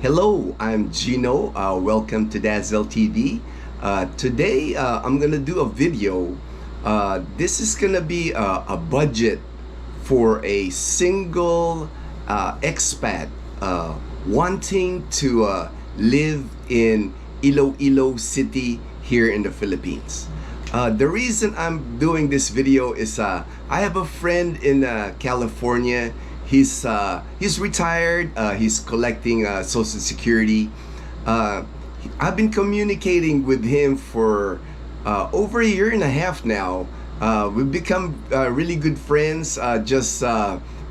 Hello, I'm Gino. Welcome to Dazzle TV. Today, I'm gonna do a video. This is gonna be a budget for a single expat wanting to live in Iloilo City here in the Philippines. The reason I'm doing this video is I have a friend in California. He's retired. He's collecting Social Security. I've been communicating with him for over a year and a half now. We've become really good friends, just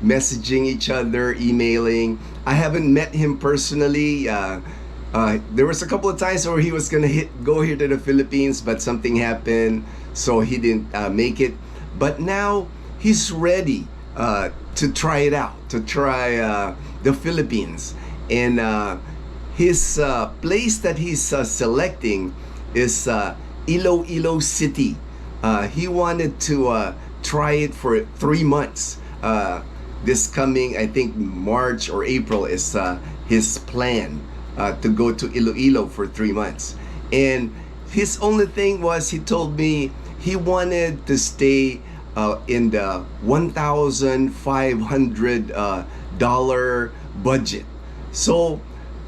messaging each other, emailing. I haven't met him personally. There was a couple of times where he was gonna go here to the Philippines, but something happened, so he didn't make it. But now he's ready to try it out, to try the Philippines. And his place that he's selecting is Iloilo City. He wanted to try it for 3 months. This coming, I think, March or April is his plan to go to Iloilo for 3 months. And his only thing was, he told me he wanted to stay in the $1,500 budget. So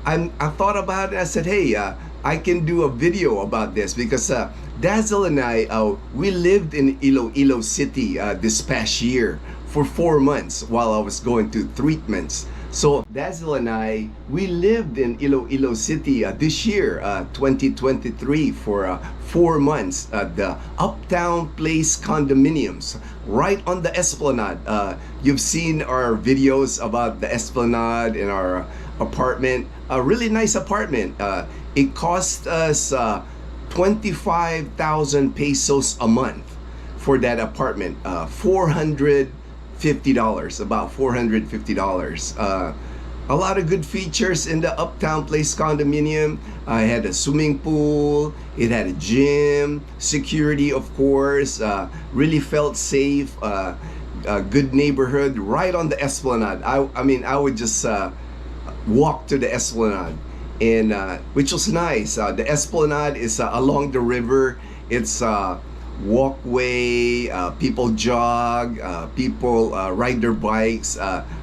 I thought about it. I said, hey, I can do a video about this because Dazzle and I, we lived in Iloilo City this past year for 4 months while I was going through treatments. So Dazzle and I, we lived in Iloilo City this year, 2023, for 4 months. The Uptown Place condominiums, right on the Esplanade. You've seen our videos about the Esplanade in our apartment. A really nice apartment. It cost us 25,000 pesos a month for that apartment. $450, about $450. A lot of good features in the Uptown Place condominium. I had a swimming pool, it had a gym, security, of course, really felt safe, a good neighborhood right on the Esplanade. I mean, I would just walk to the Esplanade, and which was nice. The Esplanade is along the river. It's walkway, people jog, people ride their bikes,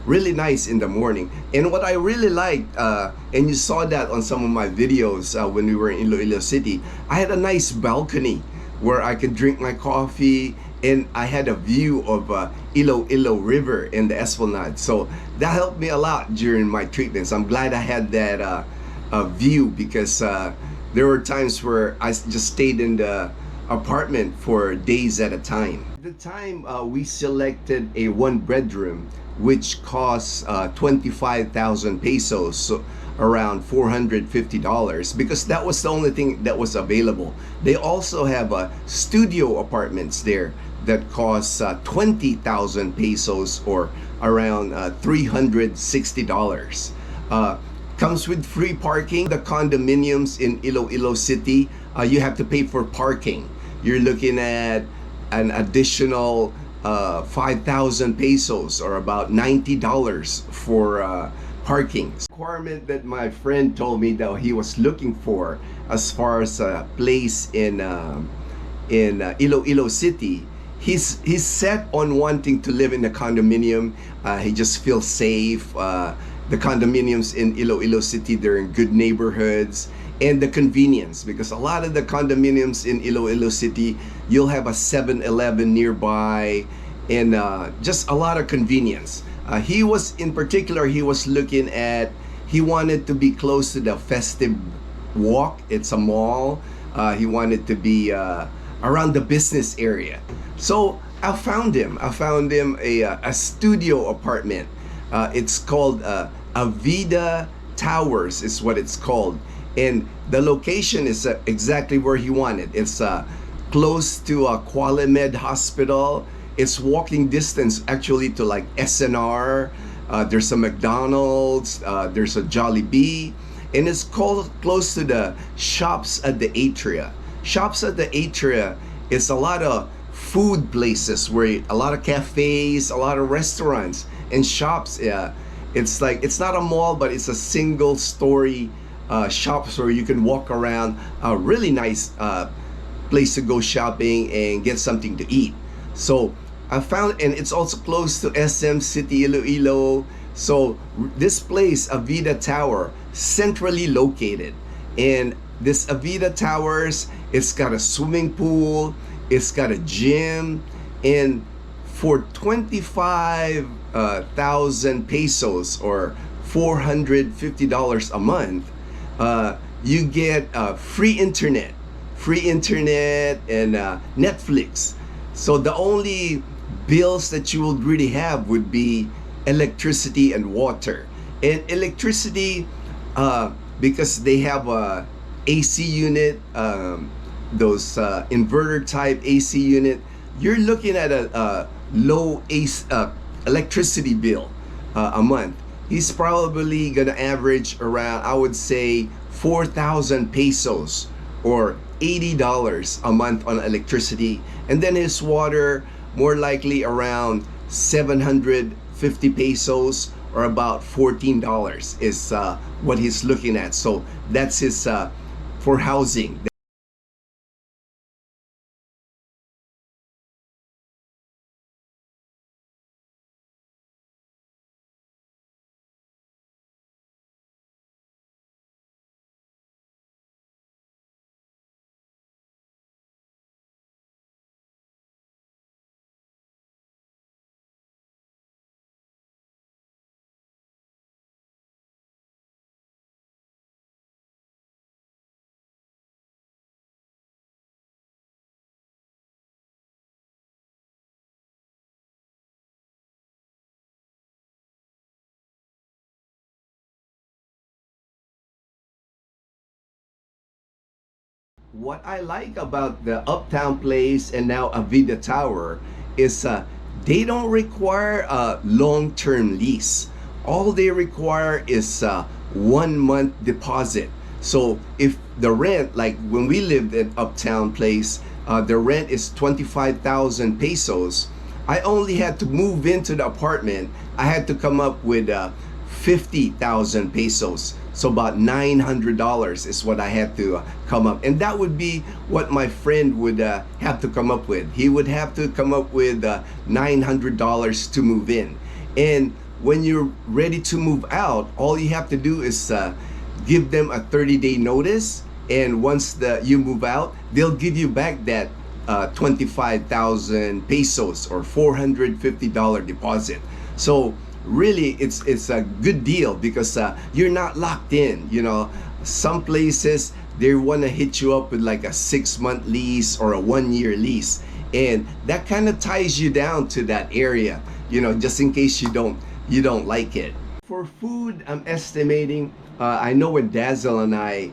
really nice in the morning. And what I really liked, and you saw that on some of my videos when we were in Iloilo City, I had a nice balcony where I could drink my coffee, and I had a view of Iloilo River in the Esplanade. So that helped me a lot during my treatments. I'm glad I had that view, because there were times where I just stayed in the apartment for days at a time. At the time, we selected a 1-bedroom, which costs 25,000 pesos, so around $450, because that was the only thing that was available. They also have studio apartments there that costs 20,000 pesos, or around $360. Comes with free parking. The condominiums in Iloilo City, you have to pay for parking. You're looking at an additional 5,000 pesos, or about $90 for parking. Requirement that my friend told me that he was looking for as far as a place in Iloilo City, he's set on wanting to live in a condominium. He just feels safe. The condominiums in Iloilo City, they're in good neighborhoods, and the convenience, because a lot of the condominiums in Iloilo City, you'll have a 7-Eleven nearby, and just a lot of convenience. He was, in particular, he was looking at, he wanted to be close to the Festive Walk. It's a mall. He wanted to be around the business area. So I found him a studio apartment. It's called Avida Towers is what it's called, and the location is exactly where he wanted. It's close to a Qualimed Hospital. It's walking distance actually to like SNR. There's a McDonald's, there's a Jollibee, and it's close to the Shops at the Atria. Shops at the Atria is a lot of food places, where a lot of cafes, a lot of restaurants and shops It's like, it's not a mall, but it's a single story shops where you can walk around. A really nice place to go shopping and get something to eat. So I found, and it's also close to SM City, Iloilo. So this place, Avida Tower, centrally located. And this Avida Towers, it's got a swimming pool, it's got a gym, and for 25,000 pesos or $450 a month, you get free internet, and Netflix. So the only bills that you will really have would be electricity and water. And electricity, because they have a AC unit, those inverter type AC unit, you're looking at a low electricity bill a month. He's probably gonna average around, I would say, 4,000 pesos or $80 a month on electricity. And then his water, more likely around 750 pesos or about $14 is what he's looking at. So that's his for housing. What I like about the Uptown Place and now Avida Tower is they don't require a long-term lease. All they require is 1 month deposit. So if the rent, like when we lived at Uptown Place, the rent is 25,000 pesos. I only had to move into the apartment. I had to come up with 50,000 pesos. So about $900 is what I had to come up. And that would be what my friend would have to come up with. He would have to come up with $900 to move in. And when you're ready to move out, all you have to do is give them a 30-day notice. And once you move out, they'll give you back that 25,000 pesos or $450 deposit. So really it's a good deal because you're not locked in. You know, some places they want to hit you up with like a 6-month lease or a 1-year lease, and that kind of ties you down to that area, you know, just in case you don't like it. For food, I'm estimating, I know when Dazzle and I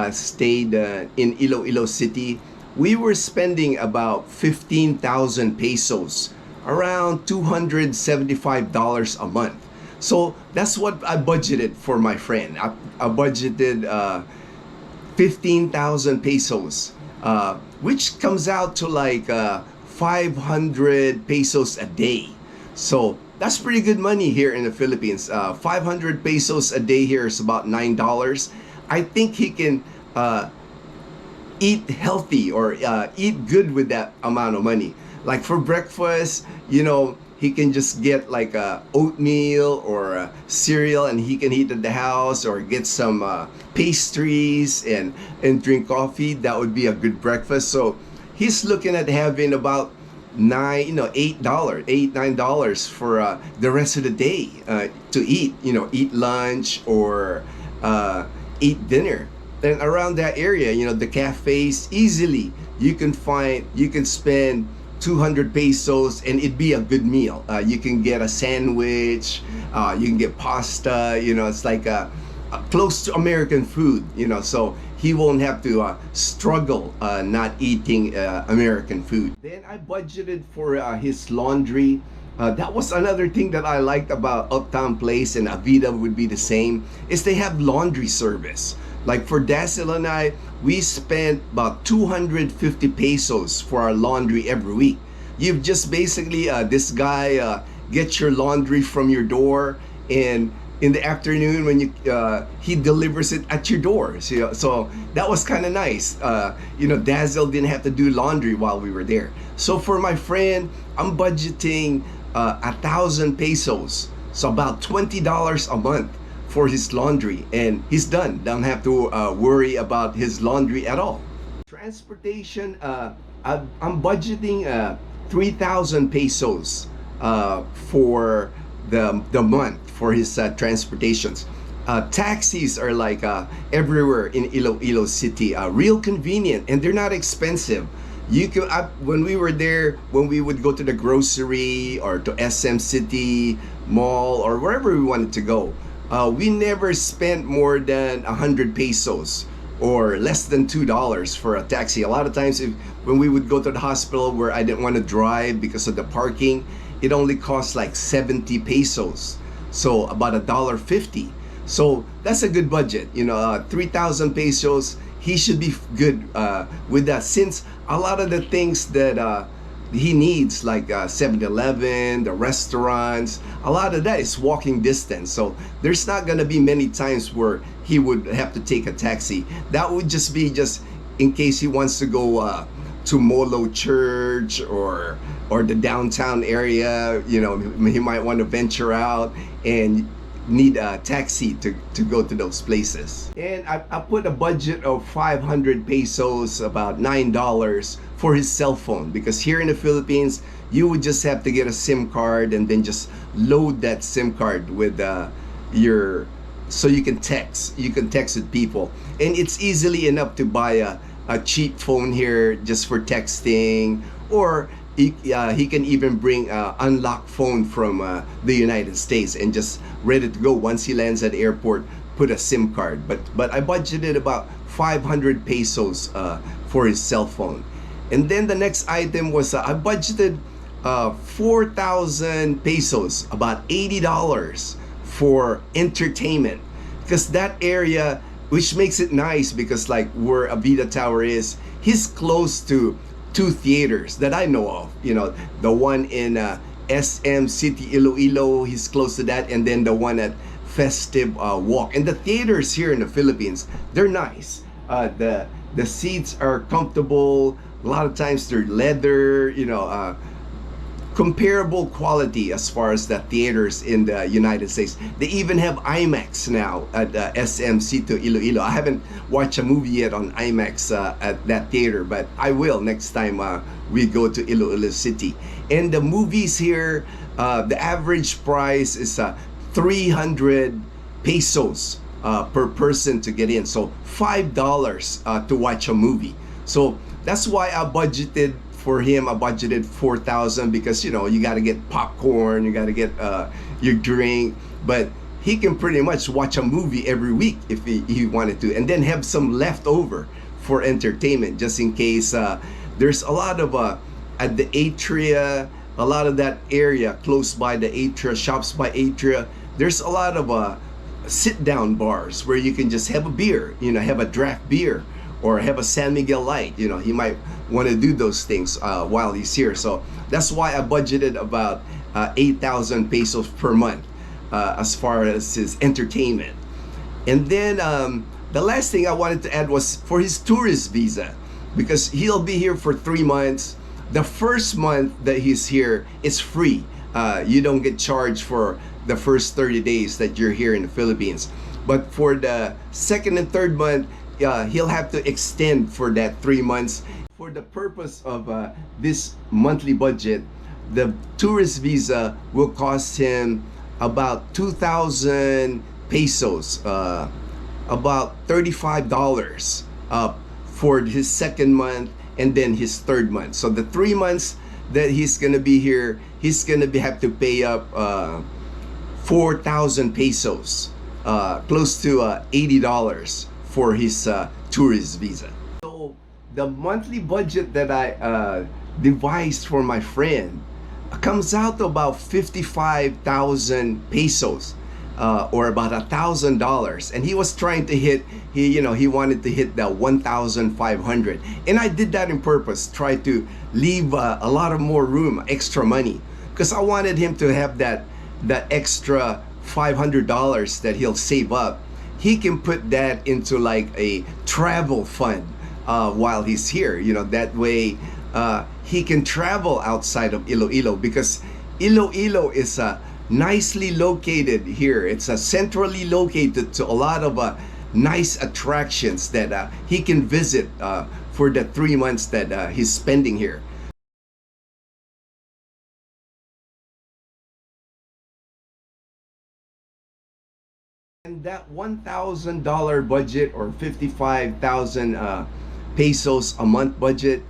stayed in Iloilo City, we were spending about 15,000 pesos, around $275 a month. So that's what I budgeted for my friend. I budgeted 15,000 pesos, which comes out to like 500 pesos a day. So that's pretty good money here in the Philippines. 500 pesos a day here is about $9. I think he can eat healthy or eat good with that amount of money. Like for breakfast, you know, he can just get like a oatmeal or a cereal and he can eat at the house, or get some pastries and drink coffee. That would be a good breakfast. So he's looking at having about $8 for the rest of the day to eat, you know, eat lunch or eat dinner. Then around that area, you know, the cafes, easily you can spend 200 pesos and it'd be a good meal. You can get a sandwich, you can get pasta, you know, it's like close to American food, you know, so he won't have to struggle not eating American food. Then I budgeted for his laundry. That was another thing that I liked about Uptown Place, and Avida would be the same, is they have laundry service. Like for Dazzle and I, we spent about 250 pesos for our laundry every week. You've just basically, this guy gets your laundry from your door, and in the afternoon when he delivers it at your door. So that was kind of nice. Dazzle didn't have to do laundry while we were there. So for my friend, I'm budgeting 1,000 pesos, so about $20 a month for his laundry, and he's done. Don't have to worry about his laundry at all. Transportation, I'm budgeting 3,000 pesos for the month for his transportations. Taxis are like everywhere in Iloilo City, real convenient, and they're not expensive. When we were there, when we would go to the grocery or to SM City Mall or wherever we wanted to go, we never spent more than 100 pesos or less than $2 for a taxi. A lot of times, when we would go to the hospital where I didn't want to drive because of the parking, it only costs like 70 pesos, so about $1.50. So that's a good budget. 3,000 pesos. He should be good with that, since a lot of the things that he needs, like 7-Eleven, the restaurants, a lot of that is walking distance. So there's not gonna be many times where he would have to take a taxi. That would just be in case he wants to go to Molo Church or the downtown area. He might want to venture out and need a taxi to go to those places. And I put a budget of 500 pesos, about $9 for his cell phone, because here in the Philippines you would just have to get a SIM card and then just load that SIM card with so you can text with people, and it's easily enough to buy a cheap phone here just for texting, or he can even bring an unlocked phone from the United States and just ready to go once he lands at the airport, put a SIM card. But I budgeted about 500 pesos for his cell phone. And then the next item was I budgeted 4,000 pesos, about $80 for entertainment, because that area, which makes it nice, because like where Avida Tower is, he's close to two theaters that I know of. The one in SM City Iloilo, he's close to that, and then the one at Festive Walk. And the theaters here in the Philippines, they're nice. The seats are comfortable. A lot of times they're leather, comparable quality as far as the theaters in the United States. They even have IMAX now at SM City Iloilo. I haven't watched a movie yet on IMAX at that theater, but I will next time we go to Iloilo City. And the movies here, the average price is 300 pesos per person to get in, so $5 to watch a movie. So that's why I budgeted for him. I budgeted 4,000 because you got to get popcorn, you got to get your drink, but he can pretty much watch a movie every week if he wanted to, and then have some left over for entertainment, just in case. There's a lot of at the Atria, a lot of that area close by the Atria, shops by Atria, there's a lot of sit down bars where you can just have a beer, have a draft beer, or have a San Miguel Light. He might want to do those things while he's here. So that's why I budgeted about 8,000 pesos per month as far as his entertainment. And then the last thing I wanted to add was for his tourist visa, because he'll be here for 3 months. The first month that he's here, it's free. You don't get charged for the first 30 days that you're here in the Philippines. But for the second and third month, he'll have to extend for that 3 months. For the purpose of this monthly budget, the tourist visa will cost him about 2,000 pesos, about $35 for his second month and then his third month. So the 3 months that he's gonna be here, he's gonna have to pay up 4,000 pesos, close to $80 for his tourist visa. So the monthly budget that I devised for my friend comes out to about 55,000 pesos, or about $1,000, and he was trying to hit, he wanted to hit the 1,500, and I did that in purpose, try to leave a lot of more room, extra money, because I wanted him to have that extra $500 that he'll save up, he can put that into like a travel fund while he's here. That way he can travel outside of Iloilo, because Iloilo is nicely located here. It's centrally located to a lot of nice attractions that he can visit for the 3 months that he's spending here. And that $1,000 budget, or 55,000 pesos a month budget,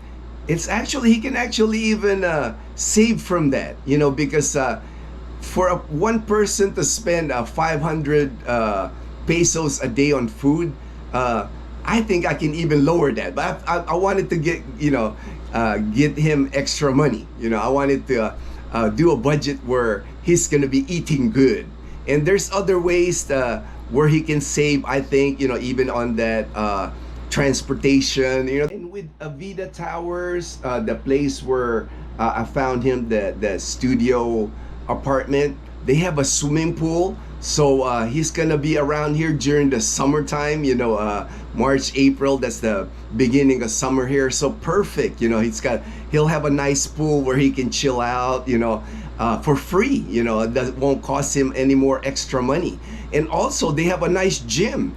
it's actually, he can actually even save from that, because for one person to spend 500 pesos a day on food, I think I can even lower that. But I wanted to get him extra money. I wanted to do a budget where he's gonna be eating good. And there's other ways where he can save, I think, even on that transportation. And with Avida Towers, the place where I found him, the studio apartment, they have a swimming pool. So he's gonna be around here during the summertime, March, April, that's the beginning of summer here. So perfect, he'll have a nice pool where he can chill out, for free. That won't cost him any more extra money. And also they have a nice gym.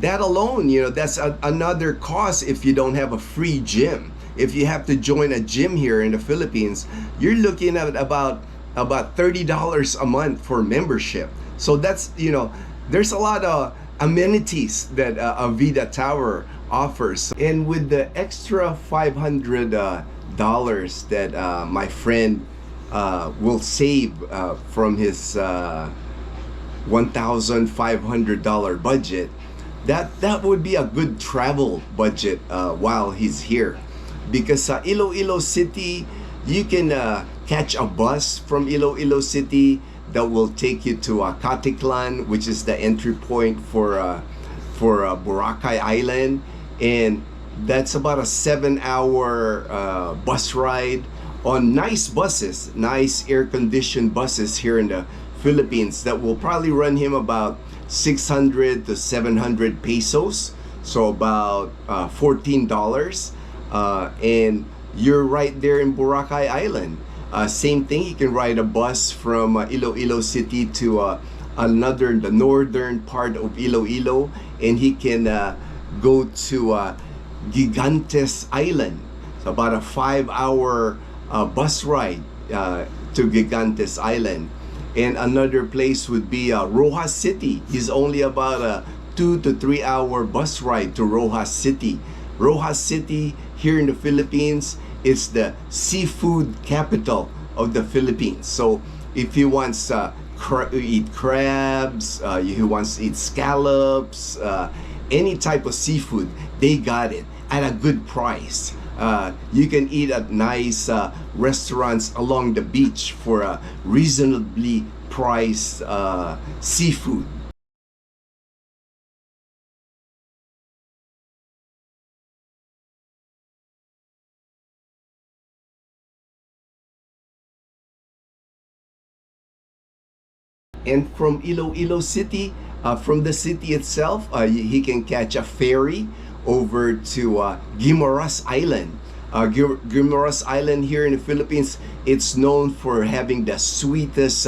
That alone, that's another cost if you don't have a free gym. If you have to join a gym here in the Philippines, you're looking at about $30 a month for membership. So that's, there's a lot of amenities that Avida Tower offers. And with the extra $500 that my friend will save from his $1,500 budget, that would be a good travel budget while he's here. Because Iloilo City, you can catch a bus from Iloilo City that will take you to Caticlan, which is the entry point for Boracay Island, and that's about a 7-hour bus ride on nice buses, nice air-conditioned buses here in the Philippines, that will probably run him about 600 to 700 pesos, so about $14, and you're right there in Boracay Island. Same thing, you can ride a bus from Iloilo City to the northern part of Iloilo, and he can go to Gigantes Island. So about a 5-hour bus ride to Gigantes Island. And another place would be Rojas City. He's only about a 2 to 3 hour bus ride to Rojas City. Rojas City here in the Philippines is the seafood capital of the Philippines. So if he wants eat crabs, he wants to eat scallops, any type of seafood, they got it at a good price. You can eat at nice restaurants along the beach for a reasonably priced seafood. And from Iloilo City, from the city itself, he can catch a ferry over to Guimaras Island. Guimaras Island here in the Philippines, it's known for having the sweetest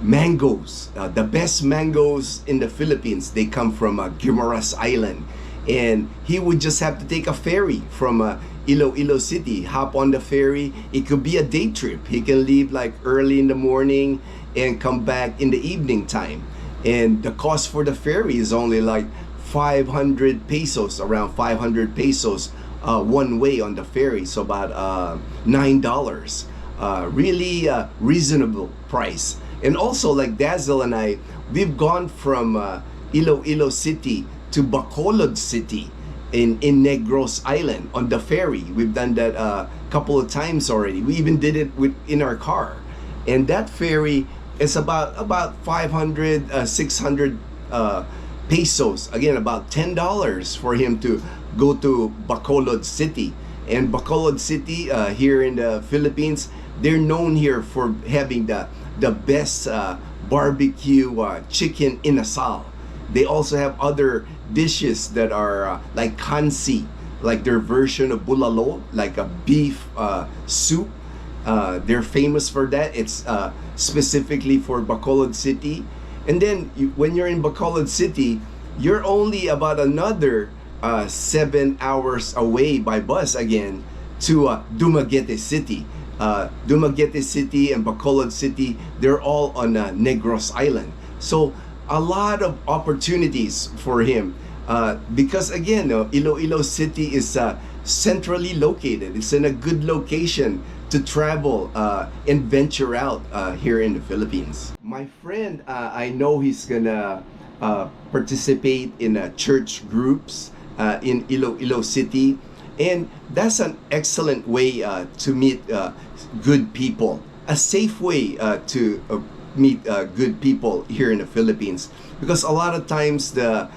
mangoes. The best mangoes in the Philippines, they come from Guimaras Island. And he would just have to take a ferry from Iloilo City, hop on the ferry. It could be a day trip. He can leave like early in the morning and come back in the evening time. And the cost for the ferry is only like 500 pesos, around 500 pesos one way on the ferry, so about $9. Really reasonable price. And also, like Dazzle and I, we've gone from Iloilo City to Bacolod City in Negros Island on the ferry. We've done that a couple of times already. We even did it in our car. And that ferry is about 500, 600 pesos. Again, about $10 for him to go to Bacolod City. And Bacolod City here in the Philippines, they're known here for having the the best barbecue chicken inasal. They also have other dishes that are like kansi, like their version of bulalo, like a beef soup. They're famous for that. It's specifically for Bacolod City. And then when you're in Bacolod City, you're only about another 7 hours away by bus again to Dumaguete City. Dumaguete City and Bacolod City, they're all on Negros Island. So a lot of opportunities for him because again, Iloilo City is centrally located. It's in a good location to travel and venture out here in the Philippines. My friend, I know he's gonna participate in church groups in Iloilo City, and that's an excellent way to meet good people, a safe way to meet good people here in the Philippines, because a lot of times the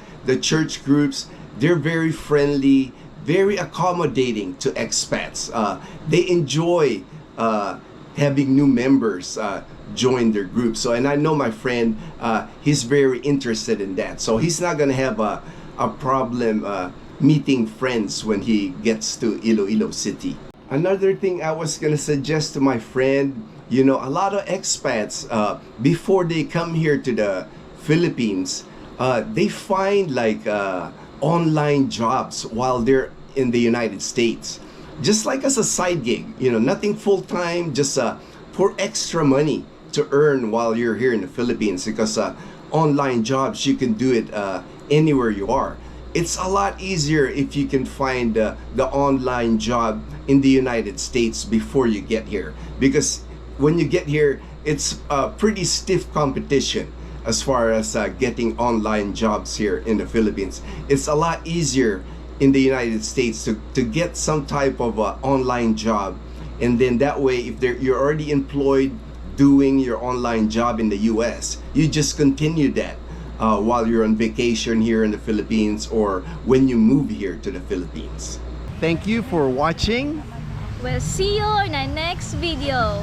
church groups, they're very friendly, very accommodating to expats. They enjoy having new members join their group. So, and I know my friend, he's very interested in that. So he's not gonna have a problem meeting friends when he gets to Iloilo City. Another thing I was gonna suggest to my friend, you know, a lot of expats, before they come here to the Philippines, they find like online jobs while they're in the United States. Just like as a side gig, you know, nothing full-time, just for extra money to earn while you're here in the Philippines, because online jobs, you can do it anywhere you are. It's a lot easier if you can find the online job in the United States before you get here, because when you get here, it's a pretty stiff competition as far as getting online jobs here in the Philippines. It's a lot easier in the United States to get some type of online job, and then that way, if you're already employed doing your online job in the US, you just continue that while you're on vacation here in the Philippines, or when you move here to the Philippines. Thank you for watching. We'll see you in our next video.